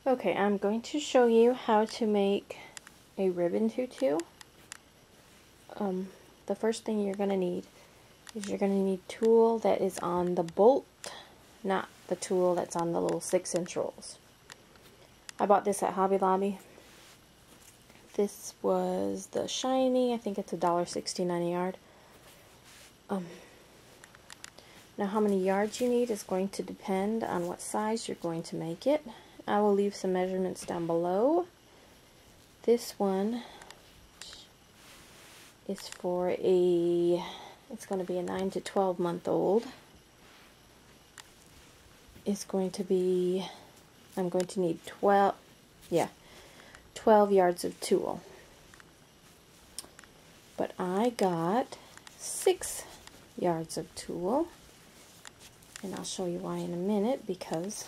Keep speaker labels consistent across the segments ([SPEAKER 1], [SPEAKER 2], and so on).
[SPEAKER 1] Okay, I'm going to show you how to make a ribbon tutu. The first thing you're going to need is you're going to need tulle that is on the bolt, not the tulle that's on the little 6-inch rolls. I bought this at Hobby Lobby. This was the shiny, I think it's $1.69 a yard. Now how many yards you need is going to depend on what size you're going to make it. I will leave some measurements down below. This one is for it's going to be a 9 to 12 month old. It's going to be, I'm going to need 12 yards of tulle. But I got 6 yards of tulle. And I'll show you why in a minute, because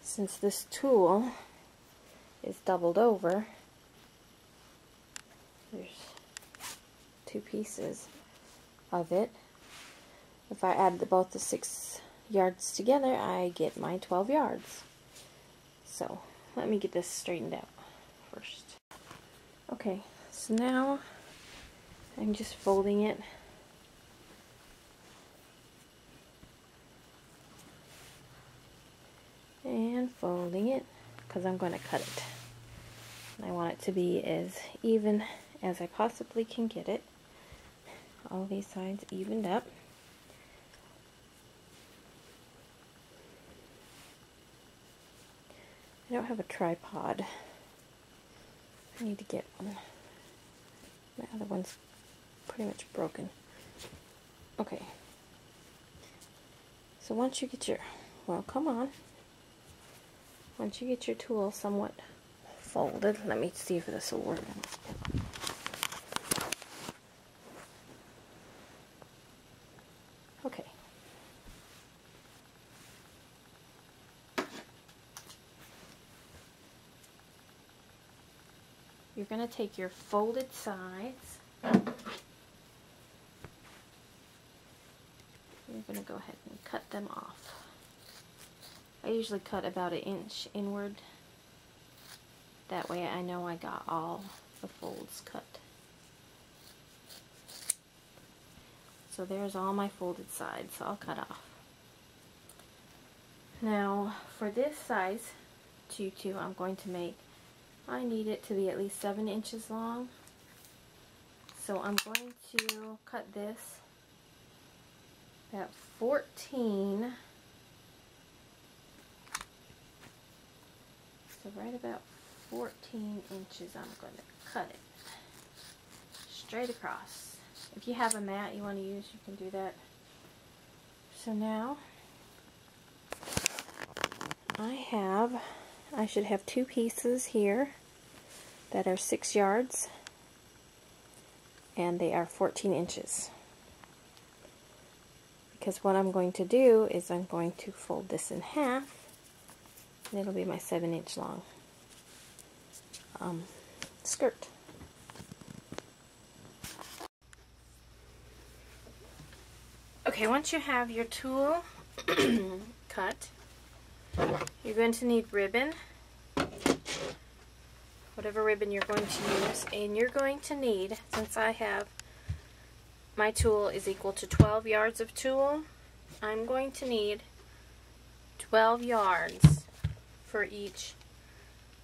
[SPEAKER 1] since this tulle is doubled over, there's 2 pieces of it. If I add both the 6 yards together, I get my 12 yards. So let me get this straightened out first. Okay, so now I'm just folding it. And folding it, because I'm going to cut it. And I want it to be as even as I possibly can get it. All these sides evened up. I don't have a tripod. I need to get one. My other one's pretty much broken. Okay. So once you get your, well, come on. Once you get your tulle somewhat folded, let me see if this will work on this pen. Okay. You're going to take your folded sides. You're going to go ahead and cut them off. I usually cut about 1 inch inward. That way I know I got all the folds cut. So there's all my folded sides all cut off. Now for this size tutu I'm going to make, I need it to be at least 7 inches long. So I'm going to cut this at 14. So right about 14 inches I'm going to cut it straight across. If you have a mat you want to use, you can do that. So now I should have 2 pieces here that are 6 yards and they are 14 inches. Because what I'm going to do is I'm going to fold this in half, and it'll be my 7-inch long skirt. Okay, once you have your tulle cut, you're going to need ribbon, whatever ribbon you're going to use, and you're going to need, since I have, my tulle is equal to 12 yards of tulle, I'm going to need 12 yards for each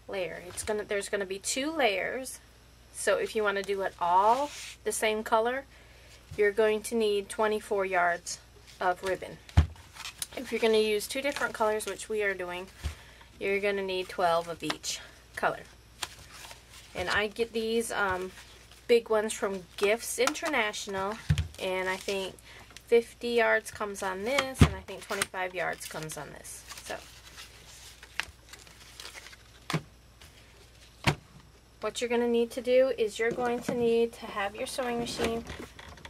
[SPEAKER 1] layer. There's going to be 2 layers, so if you want to do it all the same color, you're going to need 24 yards of ribbon. If you're going to use 2 different colors, which we are doing, you're going to need 12 of each color. And I get these big ones from Gifts International, and I think 50 yards comes on this, and I think 25 yards comes on this. So what you're going to need to do is you're going to need to have your sewing machine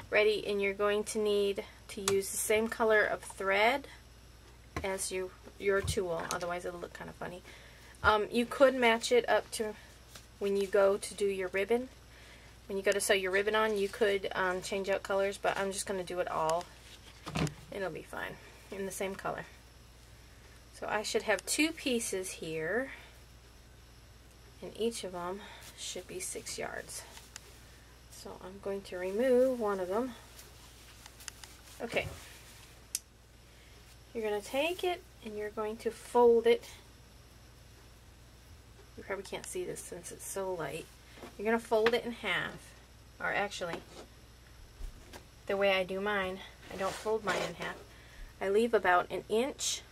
[SPEAKER 1] ready, and you're going to need to use the same color of thread as your tulle, otherwise it'll look kind of funny. You could match it up to when you go to do your ribbon. When you go to sew your ribbon on, you could change out colors, but I'm just going to do it all. It'll be fine. in the same color. So I should have 2 pieces here, and each of them should be 6 yards. So I'm going to remove one of them. Okay. You're going to take it and you're going to fold it. You probably can't see this since it's so light. You're going to fold it in half. Or actually, the way I do mine, I don't fold mine in half. I leave about an inch.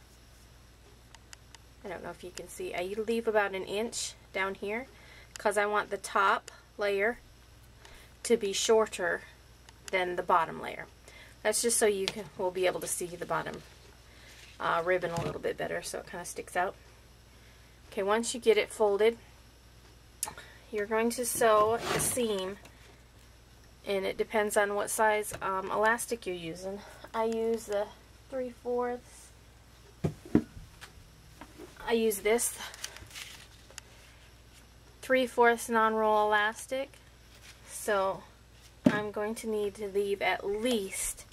[SPEAKER 1] I don't know if you can see. I leave about an inch down here because I want the top layer to be shorter than the bottom layer. That's just so you will be able to see the bottom ribbon a little bit better, so it kind of sticks out. Okay, once you get it folded, you're going to sew the seam, and it depends on what size elastic you're using. I use the 3/4. I use this 3/4 non-roll elastic, so I'm going to need to leave at least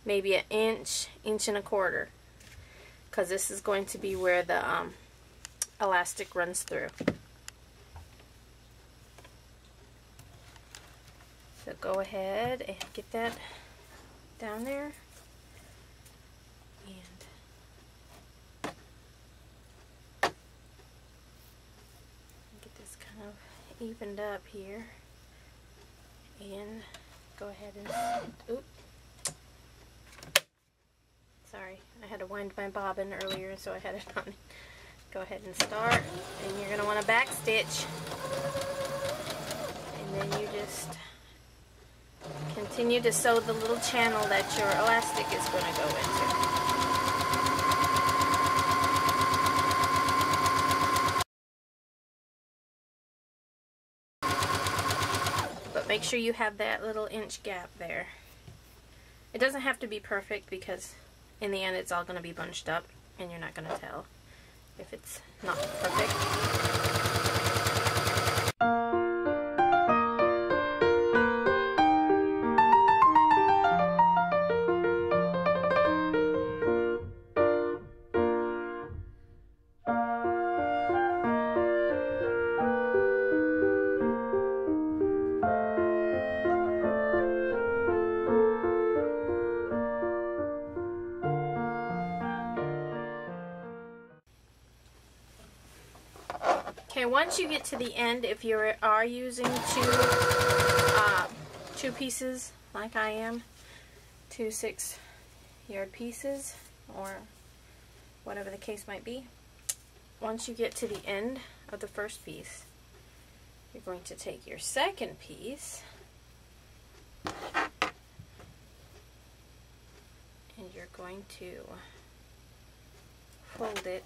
[SPEAKER 1] maybe an inch, 1.25 inches, because this is going to be where the elastic runs through. So go ahead and get that down there, and get this kind of evened up here, and go ahead and, oops, sorry, I had to wind my bobbin earlier, so I had it on. Go ahead and start, and you're going to want to back stitch, and then you just continue to sew the little channel that your elastic is going to go into. But make sure you have that little inch gap there. It doesn't have to be perfect, because in the end it's all going to be bunched up and you're not going to tell if it's not perfect. Okay, once you get to the end, if you are using two pieces like I am, 2 6-yard pieces, or whatever the case might be, once you get to the end of the first piece, you're going to take your second piece and you're going to fold it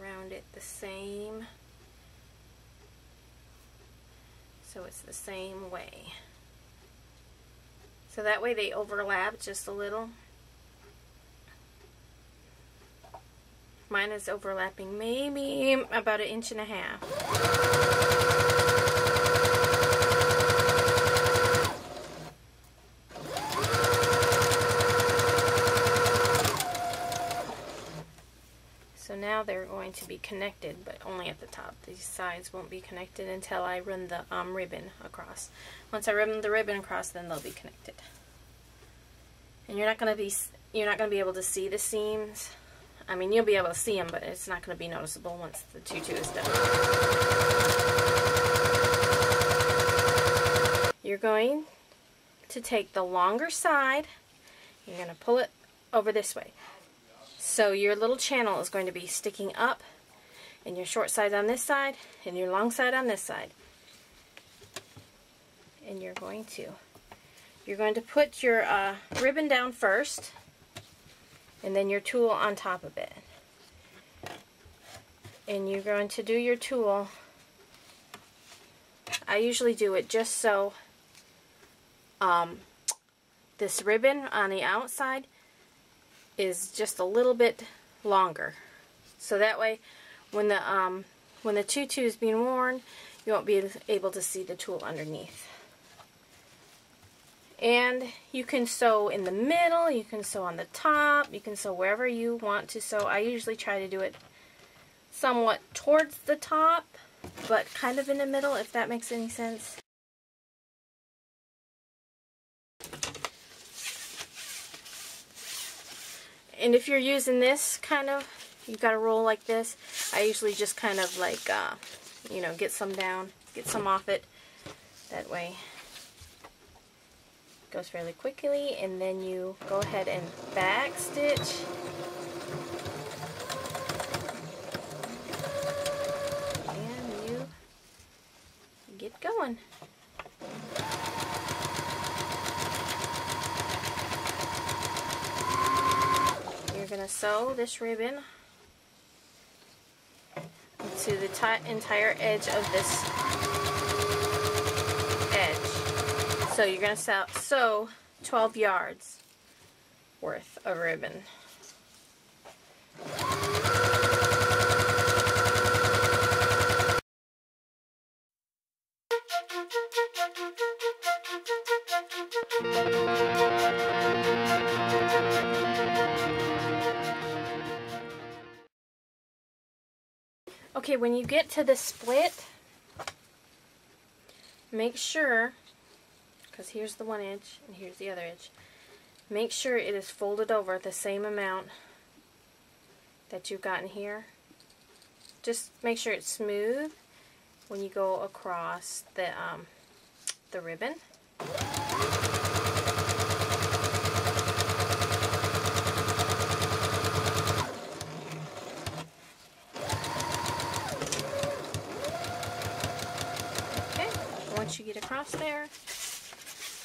[SPEAKER 1] around it the same, so it's the same way. So that way they overlap just a little. Mine is overlapping maybe about 1.5 inches. So now they're going to be connected, but only at the top. These sides won't be connected until I run the ribbon across. Once I run the ribbon across, then they'll be connected. And you're not going to be able to see the seams. I mean, you'll be able to see them, but it's not going to be noticeable once the tutu is done. You're going to take the longer side. You're going to pull it over this way. So your little channel is going to be sticking up, and your short side on this side, and your long side on this side. And you're going to put your ribbon down first, and then your tulle on top of it. And you're going to do your tulle. I usually do it just so this ribbon on the outside is just a little bit longer, so that way when the tutu is being worn, you won't be able to see the tulle underneath. And you can sew in the middle, you can sew on the top, you can sew wherever you want to sew. I usually try to do it somewhat towards the top, but kind of in the middle, if that makes any sense. And if you're using this kind of, you've got to roll like this. I usually just kind of like, you know, get some down, get some off it. That way it goes fairly quickly. And then you go ahead and back stitch. And you get going. You're going to sew this ribbon to the entire edge of this edge. So you're going to sew 12 yards worth of ribbon. Okay, when you get to the split, make sure, because here's the one edge and here's the other edge, make sure it is folded over the same amount that you've gotten here. Just make sure it's smooth when you go across the ribbon. Once you get across there,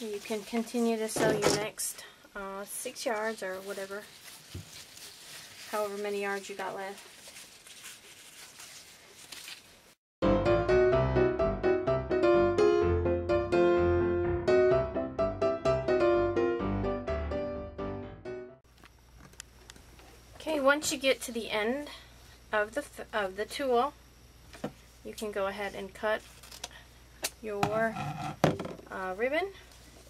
[SPEAKER 1] you can continue to sew your next 6 yards or whatever, however many yards you got left. Okay, once you get to the end of the tulle, you can go ahead and cut your ribbon,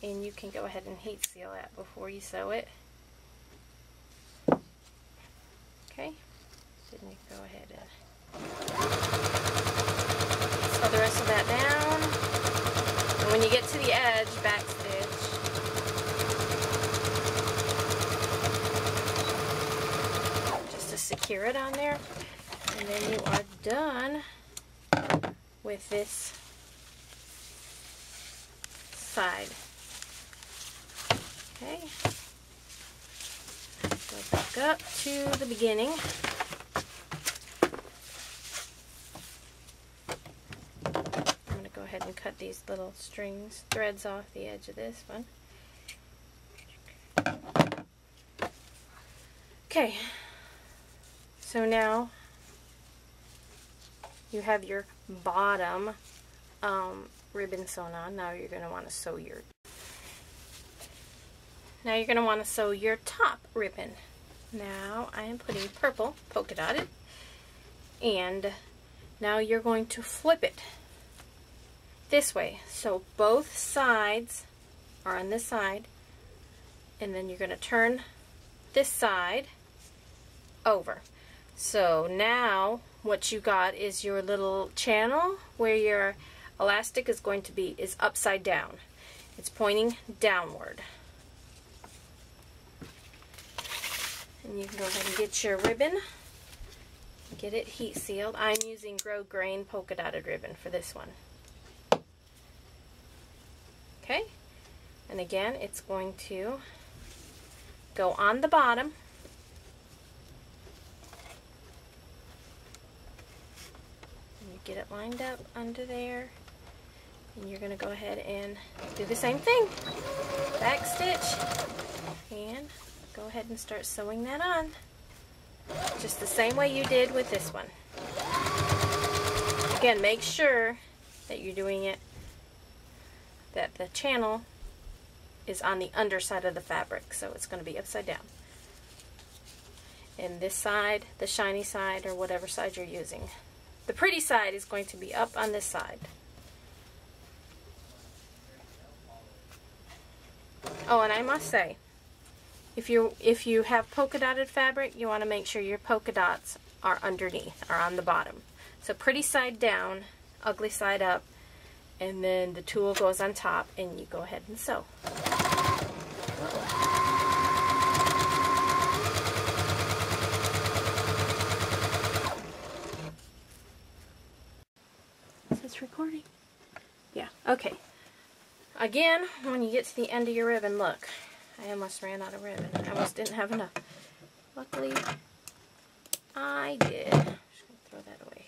[SPEAKER 1] and you can go ahead and heat seal that before you sew it. Okay, then you go ahead and sew the rest of that down, and when you get to the edge, back stitch. Just to secure it on there, and then you are done with this side. Okay, go back up to the beginning. I'm going to go ahead and cut these little threads off the edge of this one. Okay, so now you have your bottom ribbon sewn on. Now you're going to want to sew your top ribbon. Now I am putting purple polka dotted, and now you're going to flip it this way, so both sides are on this side, and then you're going to turn this side over. So now what you got is your little channel where your elastic is going to be upside down. It's pointing downward. And you can go ahead and get your ribbon, get it heat sealed. I'm using grosgrain polka dotted ribbon for this one. Okay, and again it's going to go on the bottom. And you get it lined up under there. And you're going to go ahead and do the same thing. Back stitch and go ahead and start sewing that on. Just the same way you did with this one. Again, make sure that you're doing it, that the channel is on the underside of the fabric, so it's going to be upside down. And this side, the shiny side, or whatever side you're using, the pretty side is going to be up on this side. Oh, and I must say, if you have polka dotted fabric, you want to make sure your polka dots are underneath, or on the bottom. So pretty side down, ugly side up, and then the tulle goes on top, and you go ahead and sew. Is this recording? Yeah, okay. Again, when you get to the end of your ribbon, look, I almost ran out of ribbon. I almost didn't have enough. Luckily, I did. I'm just going to throw that away.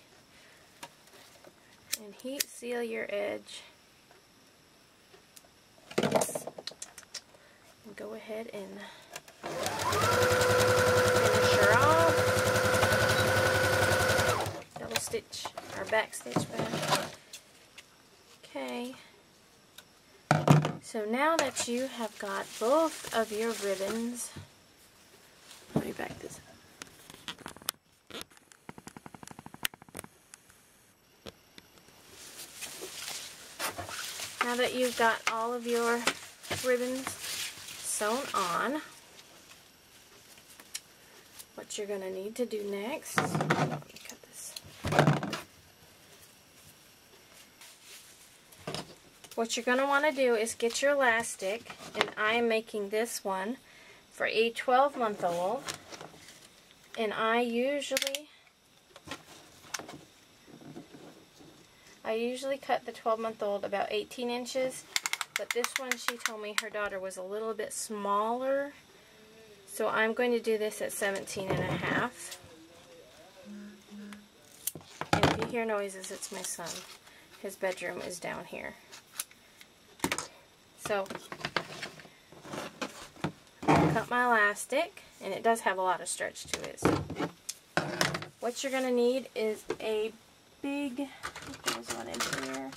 [SPEAKER 1] And heat seal your edge. Yes. And go ahead and finish her off. Double stitch or back stitch back. Okay. So now that you have got both of your ribbons, let me back this up. Now that you've got all of your ribbons sewn on, what you're going to need to do next, let me cut this. What you're going to want to do is get your elastic, and I am making this one for a 12-month-old, and I usually cut the 12-month-old about 18 inches, but this one she told me her daughter was a little bit smaller, so I'm going to do this at 17 and a half. And if you hear noises, it's my son. His bedroom is down here. So, I'll cut my elastic, and it does have a lot of stretch to it. So, what you're going to need is a big, there's one in here.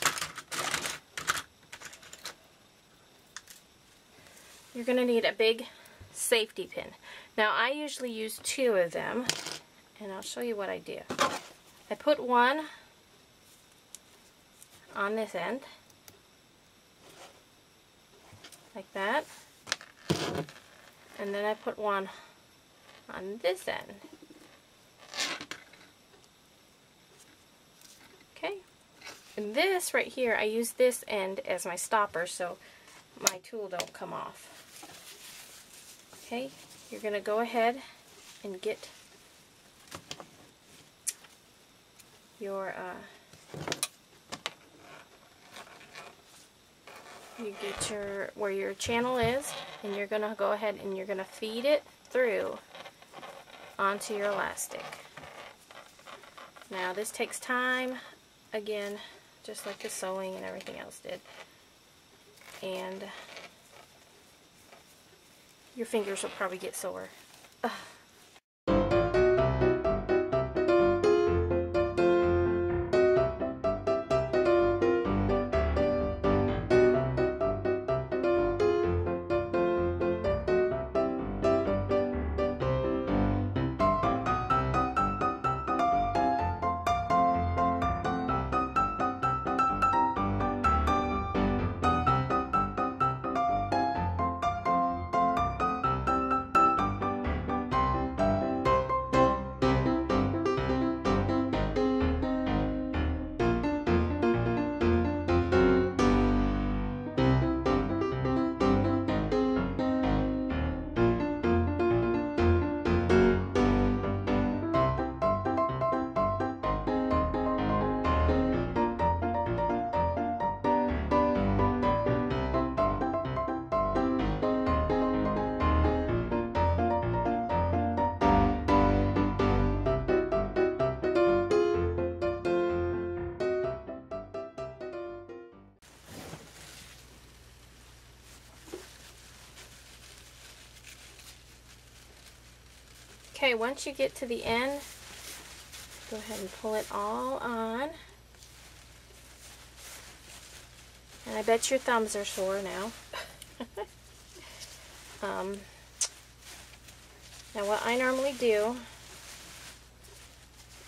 [SPEAKER 1] You're going to need a big safety pin. Now, I usually use 2 of them, and I'll show you what I do. I put one on this end, like that, and then I put one on this end. Okay, and this right here, I use this end as my stopper so my tulle don't come off. Okay, you're going to go ahead and get your where your channel is, and you're going to go ahead and you're going to feed it through onto your elastic. Now this takes time, again, just like the sewing and everything else did, and your fingers will probably get sore. Ugh. Okay, once you get to the end, go ahead and pull it all on. And I bet your thumbs are sore now. Now what I normally do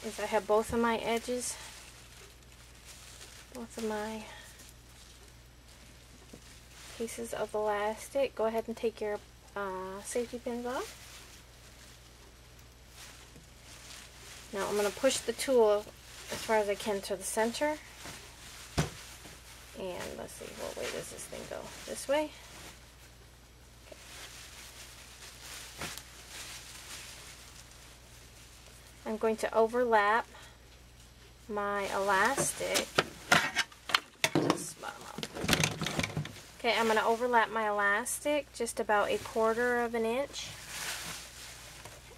[SPEAKER 1] is I have both of my edges, pieces of elastic. Go ahead and take your safety pins off. Now I'm going to push the tool as far as I can to the center. And let's see, what way does this thing go? This way? Okay. I'm going to overlap my elastic. Just bottom up. Okay, I'm going to overlap my elastic just about 1/4 of an inch.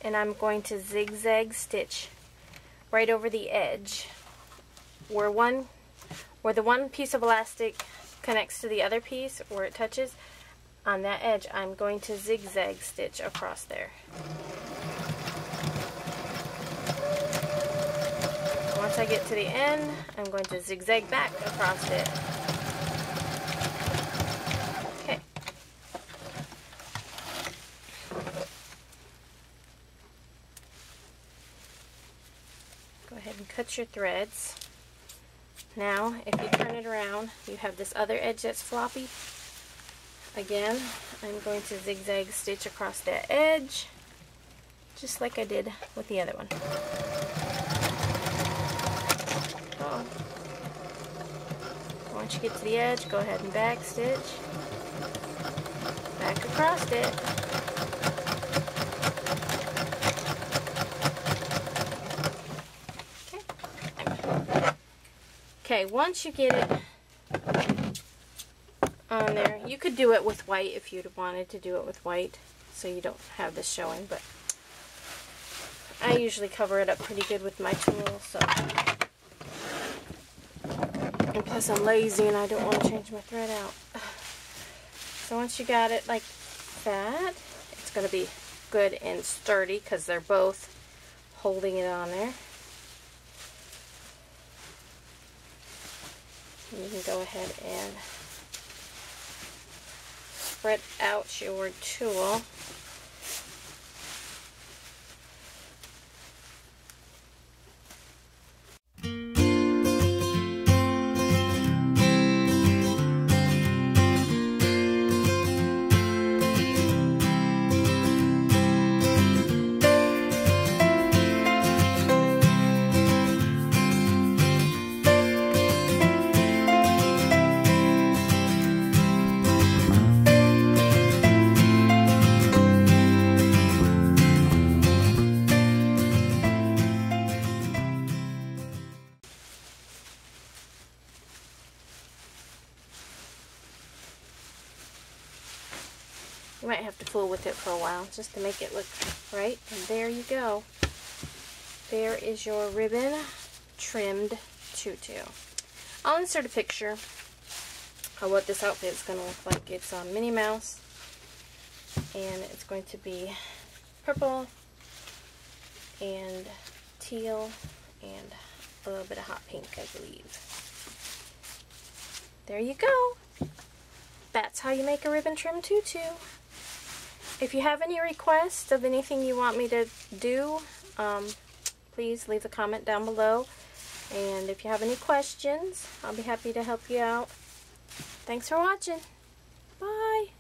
[SPEAKER 1] And I'm going to zigzag stitch right over the edge where the one piece of elastic connects to the other piece, where it touches. On that edge, I'm going to zigzag stitch across there. Once I get to the end, I'm going to zigzag back across it. Okay. Go ahead and cut your threads. Now, if you turn it around, you have this other edge that's floppy. Again, I'm going to zigzag stitch across that edge, just like I did with the other one. Once you get to the edge, go ahead and back stitch, back across it. Okay, once you get it on there, you could do it with white if you'd wanted to do it with white, so you don't have this showing, but I usually cover it up pretty good with my tool, so. And plus I'm lazy and I don't want to change my thread out. So once you got it like that, it's going to be good and sturdy because they're both holding it on there. You can go ahead and spread out your tool. You might have to fool with it for a while just to make it look right. And there you go. There is your ribbon trimmed tutu. I'll insert a picture of what this outfit is going to look like. It's on Minnie Mouse, and it's going to be purple and teal and a little bit of hot pink, I believe. There you go. That's how you make a ribbon trim tutu. If you have any requests of anything you want me to do, please leave a comment down below. And if you have any questions, I'll be happy to help you out. Thanks for watching. Bye.